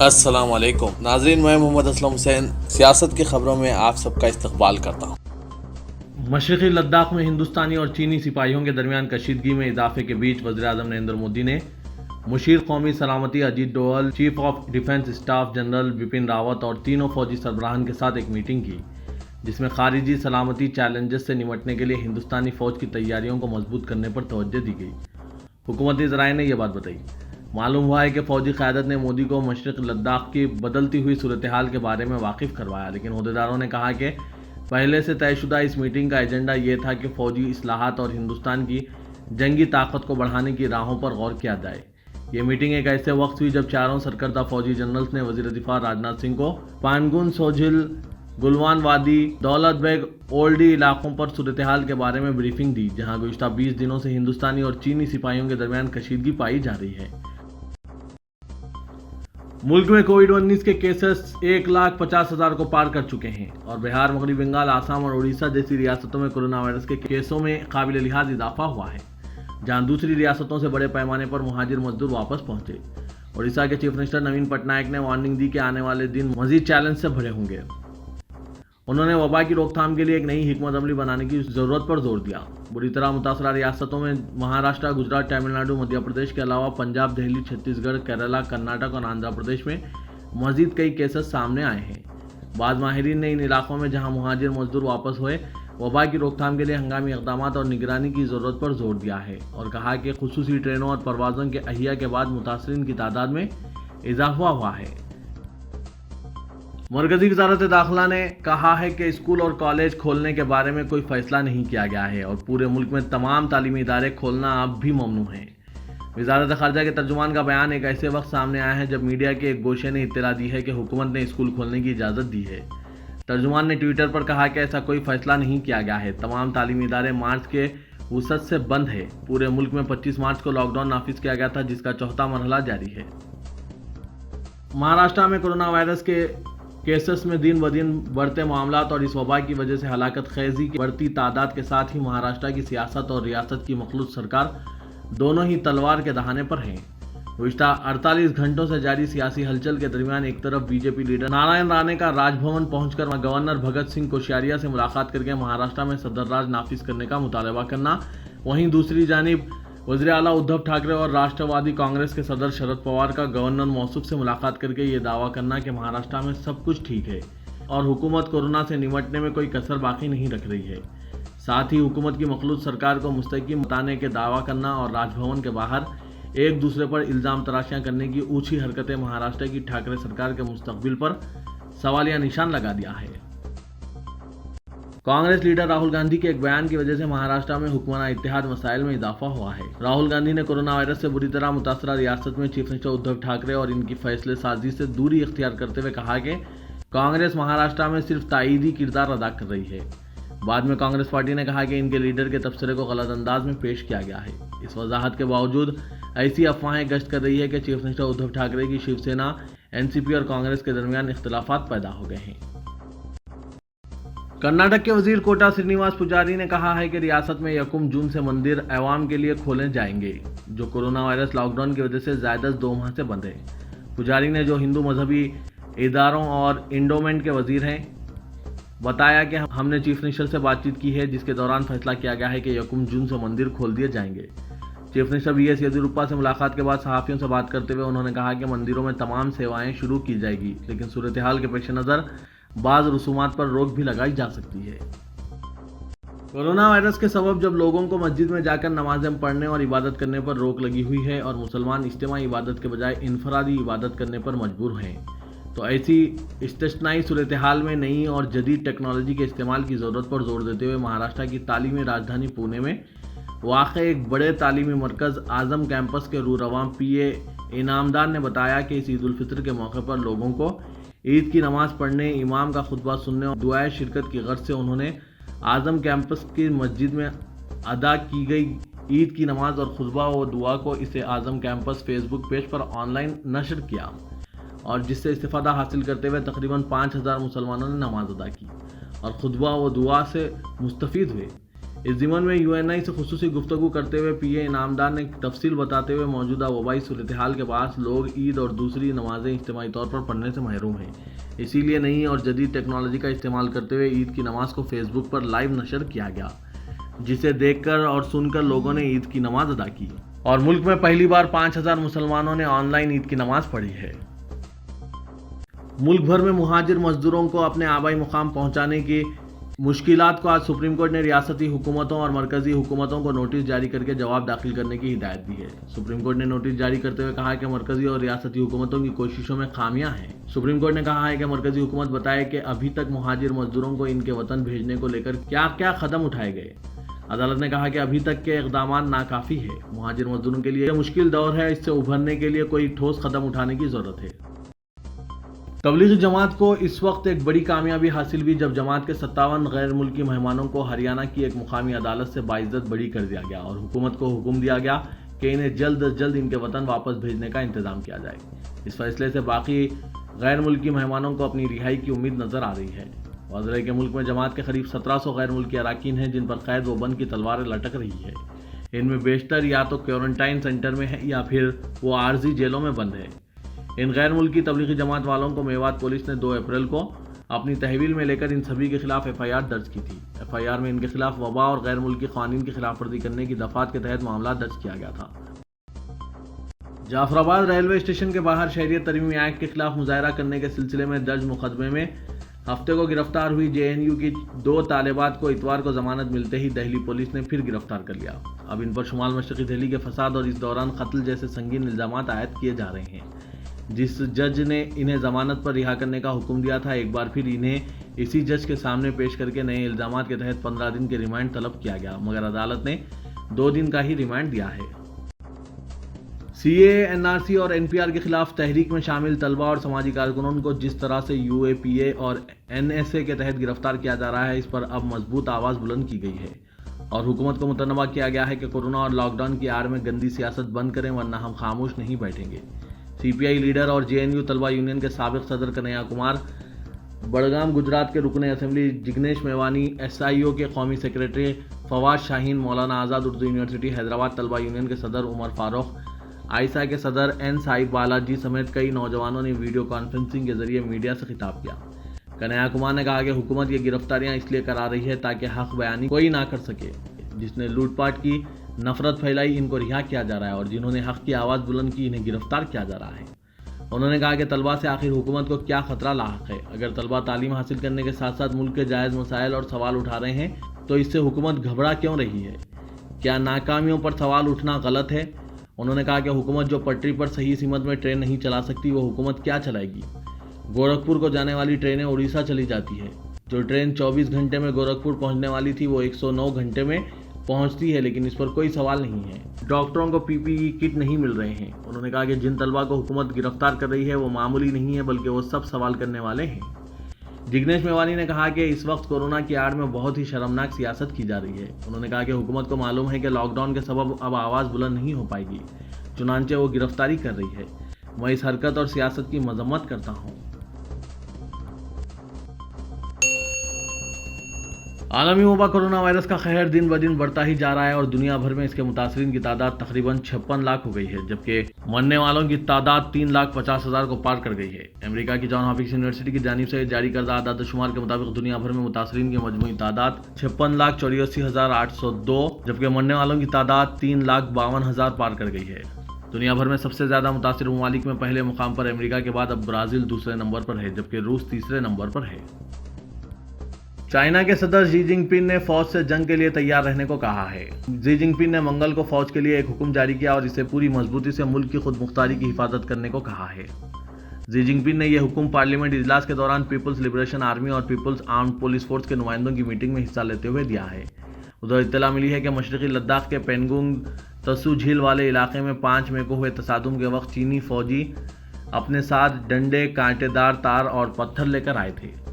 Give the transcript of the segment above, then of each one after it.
السلام علیکم ناظرین، میں محمد اسلم حسین سیاست کی خبروں میں آپ سب کا استقبال کرتا ہوں۔ مشرقی لداخ میں ہندوستانی اور چینی سپاہیوں کے درمیان کشیدگی میں اضافے کے بیچ وزیراعظم نریندر مودی نے مشیر قومی سلامتی Ajit dual, chief of defence staff general Bipin Rawat اور تینوں فوجی سربراہان کے ساتھ ایک میٹنگ کی، جس میں خارجی سلامتی چیلنجز سے نمٹنے کے لیے ہندوستانی فوج کی تیاریوں کو مضبوط کرنے پر توجہ دی گئی۔ حکومتی ذرائع نے یہ بات بتائی۔ معلوم ہوا ہے کہ فوجی قیادت نے مودی کو مشرق لداخ کی بدلتی ہوئی صورتحال کے بارے میں واقف کروایا، لیکن عہدیداروں نے کہا کہ پہلے سے طے شدہ اس میٹنگ کا ایجنڈا یہ تھا کہ فوجی اصلاحات اور ہندوستان کی جنگی طاقت کو بڑھانے کی راہوں پر غور کیا جائے۔ یہ میٹنگ ایک ایسے وقت ہوئی جب چاروں سرکردہ فوجی جنرلز نے وزیر دفاع راجناتھ سنگھ کو پانگون سوجل، گلوان وادی، دولت بیگ اولڈی علاقوں پر صورتحال کے بارے میں بریفنگ دی، جہاں گزشتہ 20 دنوں سے ہندوستانی اور چینی سپاہیوں کے درمیان کشیدگی پائی جا رہی ہے۔ ملک میں کووڈ-19 کے کیسز 1,50,000 کو پار کر چکے ہیں اور بہار، مغربی بنگال، آسام اور اڑیسہ جیسی ریاستوں میں کورونا وائرس کے کیسوں میں قابل لحاظ اضافہ ہوا ہے، جہاں دوسری ریاستوں سے بڑے پیمانے پر مہاجر مزدور واپس پہنچے۔ اڑیسہ کے چیف منسٹر نوین پٹنائک نے وارننگ دی کہ آنے والے دن مزید چیلنج سے بھرے ہوں گے۔ انہوں نے وبا کی روک تھام کے لیے ایک نئی حکمت عملی بنانے کی ضرورت پر زور دیا۔ بری طرح متاثرہ ریاستوں میں مہاراشٹر، گجرات، تمل ناڈو، مدھیہ پردیش کے علاوہ پنجاب، دہلی، چھتیس گڑھ، کیرالہ، کرناٹک اور آندھرا پردیش میں مزید کئی کیسز سامنے آئے ہیں۔ بعض ماہرین نے ان علاقوں میں جہاں مہاجر مزدور واپس ہوئے، وبا کی روک تھام کے لیے ہنگامی اقدامات اور نگرانی کی ضرورت پر زور دیا ہے اور کہا کہ خصوصی ٹرینوں اور پروازوں کے احیا کے بعد متاثرین کی تعداد میں اضافہ ہوا ہے۔ مرکزی وزارت داخلہ نے کہا ہے کہ اسکول اور کالج کھولنے کے بارے میں کوئی فیصلہ نہیں کیا گیا ہے اور پورے ملک میں تمام تعلیمی ادارے کھولنا اب بھی ممنوع ہیں۔ وزارت خارجہ کے ترجمان کا بیان ایک ایسے وقت سامنے آیا ہے جب میڈیا کے ایک گوشے نے اطلاع دی ہے کہ حکومت نے اسکول کھولنے کی اجازت دی ہے۔ ترجمان نے ٹویٹر پر کہا کہ ایسا کوئی فیصلہ نہیں کیا گیا ہے، تمام تعلیمی ادارے مارچ کے وسط سے بند ہے۔ پورے ملک میں 25 مارچ کو لاک ڈاؤن نافذ کیا گیا تھا، جس کا چوتھا مرحلہ جاری ہے۔ مہاراشٹر میں کورونا وائرس کے کیسز میں دن بدن بڑھتے معاملات اور اس وبا کی وجہ سے ہلاکت خیزی کی بڑھتی تعداد کے ساتھ ہی مہاراشٹر کی سیاست اور ریاست کی مخلوط سرکار دونوں ہی تلوار کے دہانے پر ہیں۔ گزشتہ 48 گھنٹوں سے جاری سیاسی ہلچل کے درمیان ایک طرف B J P leader Narayan Rane کا راج بھون پہنچ کر گورنر بھگت سنگھ کوشیاریا سے ملاقات کر کے مہاراشٹر میں صدر راج نافذ کرنے کا مطالبہ کرنا، وہیں دوسری جانب وزیر اعلیٰ ادھو ٹھاکرے اور راشٹر وادی کانگریس کے صدر شرد پوار کا گورنر موصوف سے ملاقات کر کے یہ دعویٰ کرنا کہ مہاراشٹر میں سب کچھ ٹھیک ہے اور حکومت کورونا سے نمٹنے میں کوئی کسر باقی نہیں رکھ رہی ہے۔ ساتھ ہی حکومت کی مخلوط سرکار کو مستحکم بتانے کے دعویٰ کرنا اور راج بھون کے باہر ایک دوسرے پر الزام تراشیاں کرنے کی اونچی حرکتیں مہاراشٹر کی ٹھاکرے سرکار کے مستقبل پر سوالیہ نشان لگا دیا ہے۔ کانگریس لیڈر راہل گاندھی کے ایک بیان کی وجہ سے مہاراشٹر میں حکمراں اتحاد مسائل میں اضافہ ہوا ہے۔ راہل گاندھی نے کورونا وائرس سے بری طرح متاثرہ ریاست میں چیف منسٹر ادھو ٹھاکرے اور ان کی فیصلے سازی سے دوری اختیار کرتے ہوئے کہا کہ کانگریس مہاراشٹر میں صرف تائیدی کردار ادا کر رہی ہے۔ بعد میں کانگریس پارٹی نے کہا کہ ان کے لیڈر کے تبصرے کو غلط انداز میں پیش کیا گیا ہے۔ اس وضاحت کے باوجود ایسی افواہیں گشت کر رہی ہے کہ چیف منسٹر ادھو ٹھاکرے کی شیو سینا، این سی پی اور کانگریس کے درمیان اختلافات پیدا ہو گئے ہیں۔ کرناٹک کے وزیر کوٹا سرینیواس پجاری نے کہا ہے کہ ریاست میں 1 جون سے مندر عوام کے لیے کھولے جائیں گے، جو کورونا وائرس لاک ڈاؤن کی وجہ سے زائد از 2 ماہ سے بند ہے۔ پجاری نے، جو ہندو مذہبی اداروں اور انڈومنٹ کے وزیر ہیں، بتایا کہ ہم نے چیف منسٹر سے بات چیت کی ہے، جس کے دوران فیصلہ کیا گیا ہے کہ 1 جون سے مندر کھول دیے جائیں گے۔ Chief minister B S Yediyurappa سے ملاقات کے بعد صحافیوں سے بات کرتے ہوئے انہوں نے کہا کہ مندروں میں تمام سیوائیں شروع کی جائے گی، لیکن صورتحال کے پیش نظر بعض رسومات پر روک بھی لگائی جا سکتی ہے۔ کورونا وائرس کے سبب جب لوگوں کو مسجد میں جا کر نمازیں پڑھنے اور عبادت کرنے پر روک لگی ہوئی ہے اور مسلمان اجتماعی عبادت کے بجائے انفرادی عبادت کرنے پر مجبور ہیں، تو ایسی استثنائی صورتحال میں نئی اور جدید ٹیکنالوجی کے استعمال کی ضرورت پر زور دیتے ہوئے مہاراشٹر کی تعلیمی راجدھانی پونے میں واقع ایک بڑے تعلیمی مرکز اعظم کیمپس کے رورواں پی اے انعامدار نے بتایا کہ اس عید الفطر کے موقع پر لوگوں کو عید کی نماز پڑھنے، امام کا خطبہ سننے اور دعائے شرکت کی غرض سے انہوں نے اعظم کیمپس کی مسجد میں ادا کی گئی عید کی نماز اور خطبہ و دعا کو اسے Azam campus Facebook page پر آن لائن نشر کیا اور جس سے استفادہ حاصل کرتے ہوئے تقریباً 5000 مسلمانوں نے نماز ادا کی اور خطبہ و دعا سے مستفید ہوئے۔ इस ज़िमन में यूएनआई से खुसूसी गुफ्तगू करते हुए पीए इनामदार ने तफसील बताते हुए मौजूदा वबाई सूरत-ए-हाल के बाद लोग ईद और दूसरी नमाजें इज्तिमाई तौर पर पढ़ने से महरूम हैं, इसीलिए नई और जदीद टेक्नोलॉजी का इस्तेमाल करते हुए ईद की नमाज को फेसबुक पर लाइव नशर किया गया, जिसे देखकर और सुनकर लोगों ने ईद की नमाज अदा की और मुल्क में पहली बार 5000 मुसलमानों ने ऑनलाइन ईद की नमाज पढ़ी है। मुल्क भर में मुहाजिर मजदूरों को अपने आबाई मुकाम पहुंचाने की मुश्किलात को आज सुप्रीम कोर्ट ने रियासती हुकूमतों और मरकजी हुकूमतों को नोटिस जारी करके जवाब दाखिल करने की हिदायत दी है। सुप्रीम कोर्ट ने नोटिस जारी करते हुए कहा कि मरकजी और रियासती हुकूमतों की कोशिशों में खामियां हैं। सुप्रीम कोर्ट ने कहा है कि मरकजी हुकूमत बताए कि अभी तक मुहाजिर मजदूरों को इनके वतन भेजने को लेकर क्या क्या कदम उठाए गए। अदालत ने कहा कि अभी तक के इक़दाम नाकाफी है। मुहाजिर मजदूरों के लिए मुश्किल दौर है, इससे उभरने के लिए कोई ठोस कदम उठाने की जरूरत है। तबलीगी जमात को इस वक्त एक बड़ी कामयाबी हासिल हुई जब जमात के 57 गैर मुल्की मेहमानों को हरियाणा की एक मुकामी अदालत से बाइज्जत बरी कर दिया गया और हुकूमत को हुक्म दिया गया कि इन्हें जल्द अज जल्द इनके वतन वापस भेजने का इंतजाम किया जाए। इस फैसले से बाकी गैर मुल्की मेहमानों को अपनी रिहाई की उम्मीद नजर आ रही है। वाज़ेह है कि मुल्क में जमात के करीब 1700 गैर मुल्की अरकान हैं जिन पर कैद व बंद की तलवारें लटक रही है। इनमें बेशतर या तो क्वारंटाइन सेंटर में है या फिर वो आर्जी जेलों में बंद है। इन गैर मुल्की तबलीगी जमात वालों को मेवात पुलिस ने 2 अप्रैल को अपनी तहवील में लेकर इन सभी के खिलाफ FIR दर्ज की थी। FIR में इनके खिलाफ वबा और गैर मुल्की कानून की खिलाफ वर्जी करने की दफात के तहत मामला दर्ज किया गया था। जाफराबाद रेलवे स्टेशन के बाहर शहरियत तरमीमी एक्ट के खिलाफ मुजाहरा करने के सिलसिले में दर्ज मुकदमे में हफ्ते को गिरफ्तार हुई JNU की 2 तालिबात को इतवार को जमानत मिलते ही दिल्ली पुलिस ने फिर गिरफ्तार कर लिया। अब इन पर शुमाल मशरकी दिल्ली के फसाद और इस दौरान कत्ल जैसे संगीन इल्जामात आयद किए जा रहे हैं। जिस जज ने इन्हें जमानत पर रिहा करने का हुक्म दिया था, एक बार फिर इन्हें इसी जज के सामने पेश करके नए इल्जामात के तहत 15 दिन के रिमांड तलब किया गया, मगर अदालत ने 2 दिन का ही रिमांड दिया है। CAA, NRC और NPR के खिलाफ तहरीक में शामिल तलबा और समाजी कारकुनों को जिस तरह से UAPA और NSA के तहत गिरफ्तार किया जा रहा है, इस पर अब मजबूत आवाज़ बुलंद की गई है और हुकूमत को मुतनबा किया गया है कि कोरोना और लॉकडाउन की आड़ में गंदी सियासत बंद करें, वरना हम खामोश नहीं बैठेंगे। CPI लीडर और JNU तलबा यूनियन के साबिक सदर कन्हैया कुमार, बड़गाम गुजरात के रुकने असेंबली जिग्नेश मेवानी, SIO के कौमी सेक्रेटरी फवाद शाहीन, मौलाना आज़ाद उर्दू यूनिवर्सिटी हैदराबाद तलबा यूनियन के सदर उमर फारूक, आइसा के सदर N साहिब बालाजी समेत कई नौजवानों ने वीडियो कॉन्फ्रेंसिंग के जरिए मीडिया से खिताब किया। कन्हैया कुमार ने कहा कि हुकूमत ये गिरफ्तारियां इसलिए करा रही है ताकि हक बयानी कोई ना कर सके। जिसने लूटपाट की, नफरत फैलाई, इनको रिहा किया जा रहा है और जिन्होंने हक की आवाज़ बुलंद की, इन्हें गिरफ्तार किया जा रहा है। उन्होंने कहा कि तलबा से आखिर हुकूमत को क्या खतरा लाहक है। अगर तलबा तालीम हासिल करने के साथ साथ मुल्क के जायज़ मसाइल और सवाल उठा रहे हैं तो इससे हुकूमत घबरा क्यों रही है? क्या नाकामियों पर सवाल उठना गलत है? उन्होंने कहा कि हुकूमत जो पटरी पर सही सीमत में ट्रेन नहीं चला सकती, वो हुकूमत क्या चलाएगी? गोरखपुर को जाने वाली ट्रेनें उड़ीसा चली जाती है। जो ट्रेन 24 घंटे में गोरखपुर पहुंचने वाली थी वो 109 घंटे में पहुंचती है, लेकिन इस पर कोई सवाल नहीं है। डॉक्टरों को PPE किट नहीं मिल रहे हैं। उन्होंने कहा कि जिन तलबा को हुकूमत गिरफ्तार कर रही है वो मामूली नहीं है, बल्कि वो सब सवाल करने वाले हैं। जिग्नेश मेवानी ने कहा कि इस वक्त कोरोना की आड़ में बहुत ही शर्मनाक सियासत की जा रही है। उन्होंने कहा कि हुकूमत को मालूम है कि लॉकडाउन के सबब अब आवाज़ बुलंद नहीं हो पाएगी, चुनांचे वो गिरफ्तारी कर रही है। मैं इस हरकत और सियासत की मजम्मत करता हूँ। आलमी वबा कोरोना वायरस का कहर दिन ब दिन बढ़ता ही जा रहा है और दुनिया भर में इसके मुतासरीन की तादाद तकरीबन 56 लाख हो गई है, जबकि मरने वालों की तादाद 3,50,000 को पार कर गई है। अमेरिका की जॉन हॉपकिंस यूनिवर्सिटी की जानिब से जारी करदा आदादशुमार के मुताबिक दुनिया भर में मुतासरीन की मजमूई तादाद 56,84,802, जबकि मरने वालों की तादाद 3,52,000 पार कर गई है। दुनिया भर में सबसे ज़्यादा मुतासिर ममालिक में पहले मुकाम पर अमेरिका के बाद अब ब्राज़ील दूसरे नंबर पर है, जबकि रूस तीसरे नंबर पर है। चाइना के सदर शी जिनपिंग ने फौज से जंग के लिए तैयार रहने को कहा है। शी जिनपिंग ने मंगल को फौज के लिए एक हुक्म जारी किया और इसे पूरी मजबूती से मुल्क की खुद मुख्तारी की हिफाजत करने को कहा है। शी जिनपिंग ने यह हुक्म पार्लियामेंट इजलास के दौरान पीपल्स लिबरेशन आर्मी और पीपल्स आर्म्ड पुलिस फोर्स के नुमाइंदों की मीटिंग में हिस्सा लेते हुए दिया है। उधर इत्तला मिली है कि मशरकी लद्दाख के पेंगोंग तसु झील वाले इलाके में 5 मई को हुए तसादुम के वक्त चीनी फौजी अपने साथ डंडे, कांटेदार तार और पत्थर लेकर आए थे।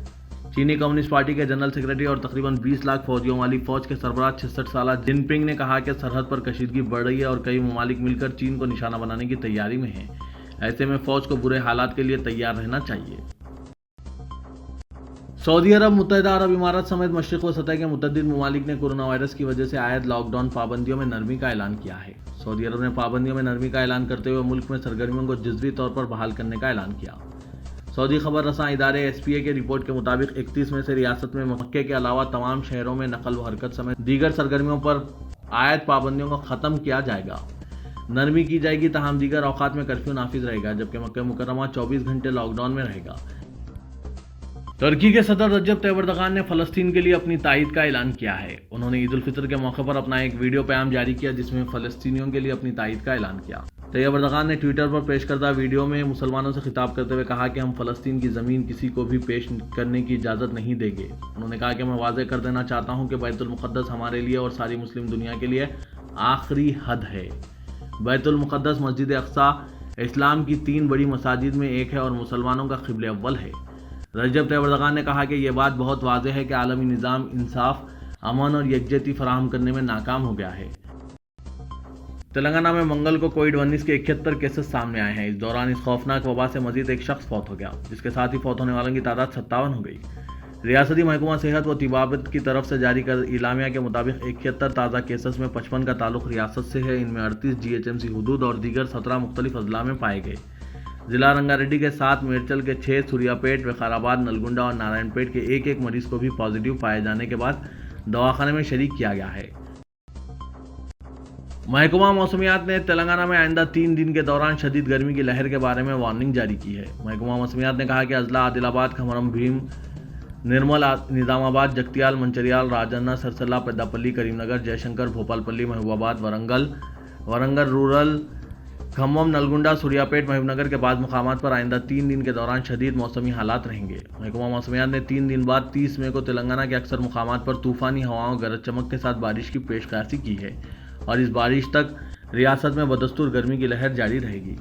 चीनी कम्युनिस्ट पार्टी के जनरल सेक्रेटरी और तकरीबन 20 लाख फौजियों वाली फौज के सरबराह 66 साला जिनपिंग ने कहा कि सरहद पर कशीदगी बढ़ रही है और कई ममालिक मिलकर चीन को निशाना बनाने की तैयारी में हैं। ऐसे में फौज को बुरे हालात के लिए तैयार रहना चाहिए। सऊदी अरब, मुत्तहिदा अरब इमारात समेत मशरिक़ व सतह के मुतअद्दिद ममालिक ने कोरोना वायरस की वजह से आयद लॉकडाउन पाबंदियों में नरमी का ऐलान किया है। सऊदी अरब ने पाबंदियों में नरमी का ऐलान करते हुए मुल्क में सरगर्मियों को जुज़वी तौर पर बहाल करने का ऐलान किया। सऊदी खबर रसां इदारे SPA के रिपोर्ट के मुताबिक 31 में से रियासत में मक्के के अलावा तमाम शहरों में नकल व हरकत समेत दीगर सरगर्मियों पर आयद पाबंदियों को ख़त्म किया जाएगा। नरमी की जाएगी, तमाम दीगर औकात में कर्फ्यू नाफिज रहेगा, जबकि मक्का मुकर्रमा 24 घंटे लॉकडाउन में रहेगा। तुर्की के सदर रजब तैयब एर्दोगान ने फ़लस्तीन के लिए अपनी तायद का ऐलान किया है। उन्होंने ईद उल फितर के मौके पर अपना एक वीडियो पैगाम जारी किया जिसमें फ़लस्तीनियों के लिए अपनी तायद का ऐलान किया। तैयब एर्दोगान ने ट्विटर पर पेश करदा वीडियो में मुसलमानों से खिताब करते हुए कहा कि हम फ़लस्तीन की ज़मीन किसी को भी पेश करने की इजाज़त नहीं देंगे। उन्होंने कहा कि मैं वाज़ेह कर देना चाहता हूँ कि बैतुल मुक़द्दस हमारे लिए और सारी मुस्लिम दुनिया के लिए आखिरी हद है। बैतुल मुक़द्दस मस्जिद अक़सा इस्लाम की 3 बड़ी मसाजिद में एक है और मुसलमानों का क़िबले अव्वल है। रजब तैयब एर्दोगान ने कहा कि यह बात बहुत वाज़ेह है कि आलमी निज़ाम इंसाफ, अमन और यकजहती फराहम करने में नाकाम हो गया है। तेलंगाना में मंगल को कोविड-19 के 71 केसेस सामने आए हैं। इस दौरान इस खौफनाक वबा से मजीद एक शख्स फौत हो गया, जिसके साथ ही फौत होने वालों की तादाद 57 हो गई। रियासती महकमा सेहत व तिबाबत की तरफ से जारी कर इलामिया के मुताबिक 71 ताज़ा केसेस में 55 का ताल्लुक रियासत से है। इनमें 38 GHMC हुदूद और दीगर 17 मुख्तलिफ अजला में पाए गए। जिला रंगारेड्डी के 7, मेरचल के 6, सूर्यापेट, विकाराबाद, नलगुंडा और नारायणपेट के एक मरीज को भी पॉजिटिव पाए जाने के बाद दवाखाने में शरीक किया गया है। महकमा मौसमियात ने तेलंगाना में आइंदा 3 दिन के दौरान शदीद गर्मी की लहर के बारे में वार्निंग जारी की है। महकमा मौसमियात ने कहा कि अजला आदिलाबाद, खमरम भीम, निर्मल, निजामाबाद, जगतियाल, मंचरियाल, राजन्ना, सरसल्ला, पेद्दापल्ली, करीमनगर, जयशंकर, भोपालपल्ली, महबूबाबाद, वरंगल रूरल, खम्मम, नलगुंडा, सूर्यापेट, महबूबनगर के बाद मुकामात पर आइंदा 3 दिन के दौरान शदीद मौसमी हालात रहेंगे। महकमा मौसमियात ने 3 दिन बाद 30 मई को तेलंगाना के अक्सर मुकामात पर तूफ़ानी हवाओं, गरज चमक के साथ बारिश की पेशकशी की है और इस बारिश तक रियासत में बदस्तूर गर्मी की लहर जारी रहेगी।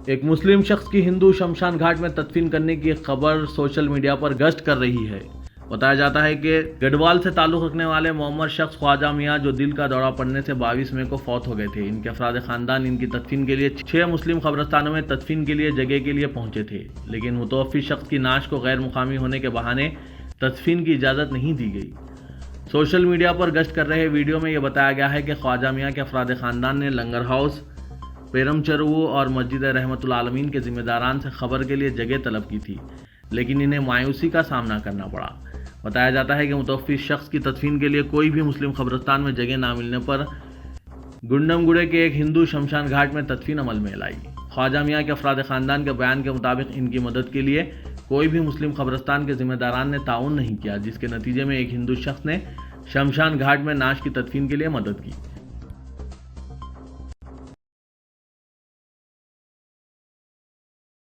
एक मुस्लिम शख्स की हिंदू शमशान घाट में तदफीन करने की खबर सोशल मीडिया पर गश्त कर रही है। बताया जाता है कि गढ़वाल से ताल्लुक़ रखने वाले मोहम्मद शख्स ख्वाजा मियाँ, जो दिल का दौरा पड़ने से 22 मई को फौत हो गए थे, इनके अफराद ख़ानदान इनकी तदफीन के लिए 6 मुस्लिम कब्रिस्तानों में तदफीन के लिए जगह के लिए पहुँचे थे, लेकिन मुतवफ़ी शख्स की नाश को गैर मुकामी होने के बहाने तदफीन की इजाज़त नहीं दी गई। सोशल मीडिया पर गश्त कर रहे वीडियो में यह बताया गया है कि ख्वाजा मियाँ के अफराद ख़ानदान ने लंगर हाउस, पेरमचरू और मस्जिद रहमतुल आलमीन के ज़िम्मेदारान से खबर के लिए जगह तलब की थी, लेकिन इन्हें मायूसी का सामना करना पड़ा। बताया जाता है कि मुतवफ़ी शख्स की तदफीन के लिए कोई भी मुस्लिम कब्रिस्तान में जगह ना मिलने पर गुंडमगुड़े के एक हिंदू शमशान घाट में तदफीन अमल में लाई। ख्वाजा मियाँ के अफराद ख़ानदान के बयान के मुताबिक इनकी मदद के लिए कोई भी मुस्लिम कब्रिस्तान के ज़िम्मेदारान ने ताउन नहीं किया, जिसके नतीजे में एक हिंदू शख्स ने शमशान घाट में नाश की तदफीन के लिए मदद की।